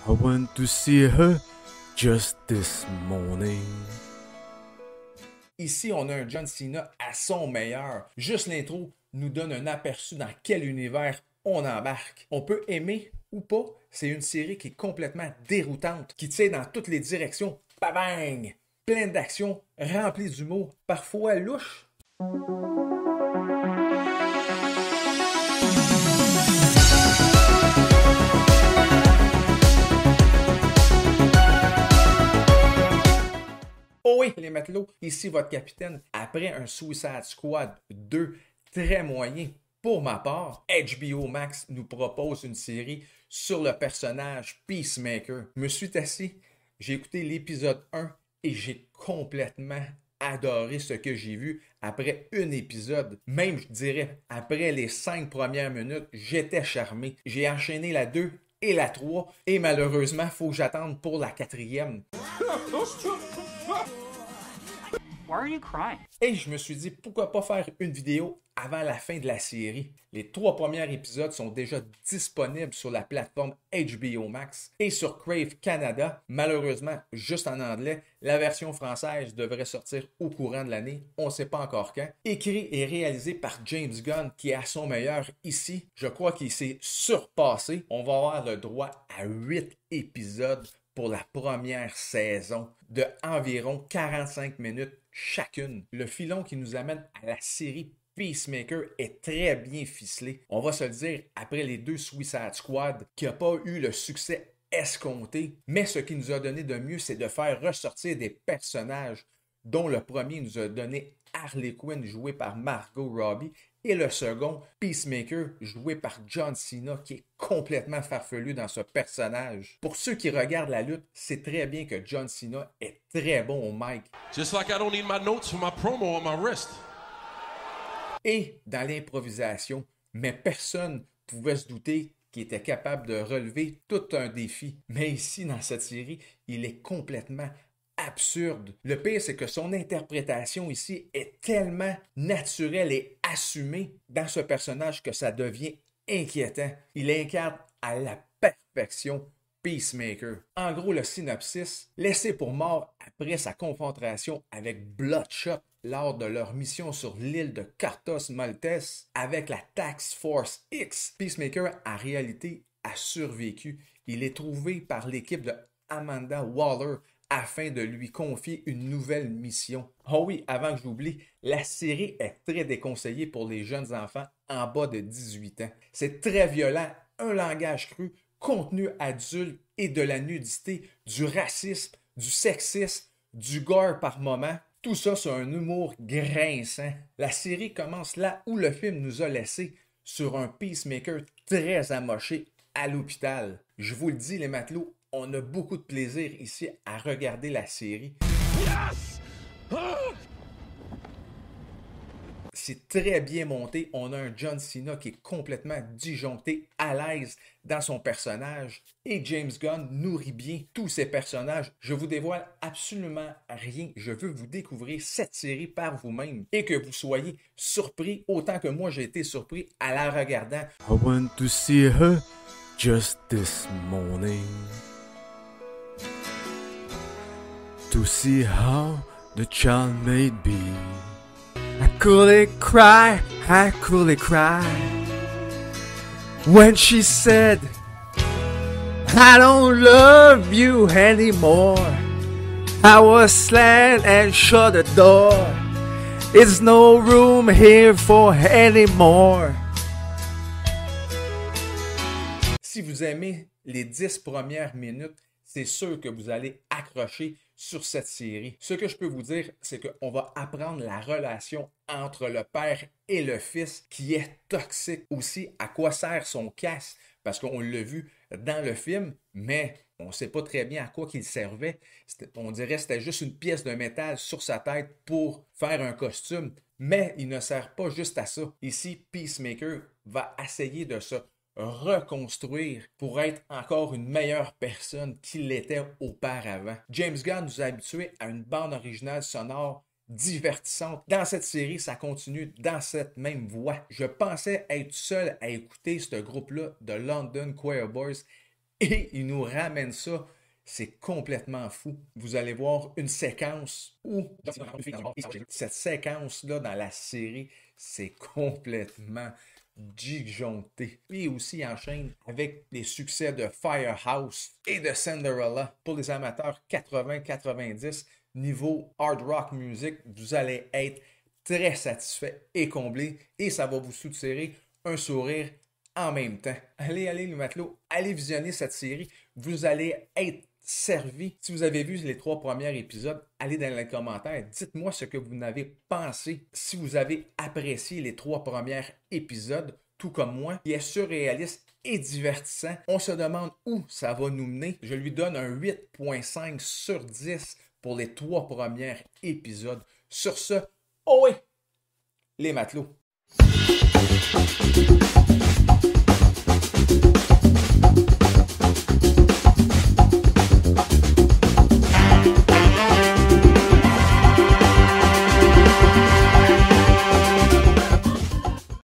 I went to see her just this morning. Ici, on a un John Cena à son meilleur. Juste l'intro nous donne un aperçu dans quel univers on embarque. On peut aimer ou pas, c'est une série qui est complètement déroutante, qui tire dans toutes les directions. Bang! Pleine d'action, remplie d'humour, parfois louche. Oh oui, les matelots, ici votre capitaine. Après un Suicide Squad 2 très moyen, pour ma part, HBO Max nous propose une série sur le personnage Peacemaker. Je me suis assis, j'ai écouté l'épisode 1 et j'ai complètement adoré ce que j'ai vu après un épisode. Même, je dirais, après les 5 premières minutes, j'étais charmé. J'ai enchaîné la 2 et la 3 et malheureusement, il faut que j'attende pour la 4e. Why are you crying? Et je me suis dit, pourquoi pas faire une vidéo avant la fin de la série. Les 3 premiers épisodes sont déjà disponibles sur la plateforme HBO Max et sur Crave Canada. Malheureusement, juste en anglais, la version française devrait sortir au courant de l'année. On ne sait pas encore quand. Écrit et réalisé par James Gunn, qui est à son meilleur ici. Je crois qu'il s'est surpassé. On va avoir le droit à 8 épisodes pour la première saison de environ 45 minutes chacune. Le filon qui nous amène à la série Peacemaker est très bien ficelé. On va se le dire, après les 2 Suicide Squad, qui n'a pas eu le succès escompté, mais ce qui nous a donné de mieux, c'est de faire ressortir des personnages, dont le premier nous a donné Harley Quinn, joué par Margot Robbie, et le second, Peacemaker, joué par John Cena, qui est complètement farfelu dans ce personnage. Pour ceux qui regardent la lutte, c'est très bien que John Cena est très bon au mic. Just like I don't need my notes for my promo on my wrist. Et dans l'improvisation, mais personne ne pouvait se douter qu'il était capable de relever tout un défi. Mais ici, dans cette série, il est complètement absurde. Le pire, c'est que son interprétation ici est tellement naturelle et assumée dans ce personnage que ça devient inquiétant. Il incarne à la perfection Peacemaker. En gros, le synopsis, laissé pour mort après sa confrontation avec Bloodshot lors de leur mission sur l'île de Carthos Maltese avec la Task Force X, Peacemaker en réalité a survécu. Il est trouvé par l'équipe de Amanda Waller afin de lui confier une nouvelle mission. Oh oui, avant que j'oublie, la série est très déconseillée pour les jeunes enfants en bas de 18 ans. C'est très violent, un langage cru, contenu adulte et de la nudité, du racisme, du sexisme, du gore par moment. Tout ça sur un humour grinçant. La série commence là où le film nous a laissé, sur un Peacemaker très amoché à l'hôpital. Je vous le dis les matelots, on a beaucoup de plaisir ici à regarder la série. Yes! C'est très bien monté. On a un John Cena qui est complètement disjoncté, à l'aise dans son personnage. Et James Gunn nourrit bien tous ses personnages. Je vous dévoile absolument rien. Je veux vous découvrir cette série par vous-même. Et que vous soyez surpris autant que moi j'ai été surpris à la regardant. I went to see her just this morning. To see how the child may be. I couldn't cry when she said, I don't love you anymore. I was slammed and shut the door. It's no room here for anymore. Si vous aimez les 10 premières minutes, c'est sûr que vous allez accrocher sur cette série. Ce que je peux vous dire, c'est qu'on va apprendre la relation entre le père et le fils qui est toxique. Aussi, à quoi sert son casque, parce qu'on l'a vu dans le film, mais on ne sait pas très bien à quoi qu'il servait. On dirait que c'était juste une pièce de métal sur sa tête pour faire un costume, mais il ne sert pas juste à ça. Ici, Peacemaker va essayer de se reconstruire pour être encore une meilleure personne qu'il l'était auparavant. James Gunn nous a habitués à une bande originale sonore divertissante. Dans cette série, ça continue dans cette même voie. Je pensais être seul à écouter ce groupe-là de London Choir Boys Et il nous ramène ça. C'est complètement fou. Vous allez voir une séquence où cette séquence-là dans la série, c'est complètement disjoncté. Puis aussi enchaîne avec les succès de Firehouse et de Cinderella. Pour les amateurs 80-90, niveau hard rock music, vous allez être très satisfait et comblé et ça va vous soutirer un sourire en même temps. Allez les matelots, allez visionner cette série. Vous allez être servi. Si vous avez vu les 3 premiers épisodes, allez dans les commentaires. Dites-moi ce que vous en avez pensé. Si vous avez apprécié les 3 premiers épisodes, tout comme moi, qui est surréaliste et divertissant, on se demande où ça va nous mener. Je lui donne un 8.5 sur 10 pour les 3 premiers épisodes. Sur ce, oh oui, les matelots.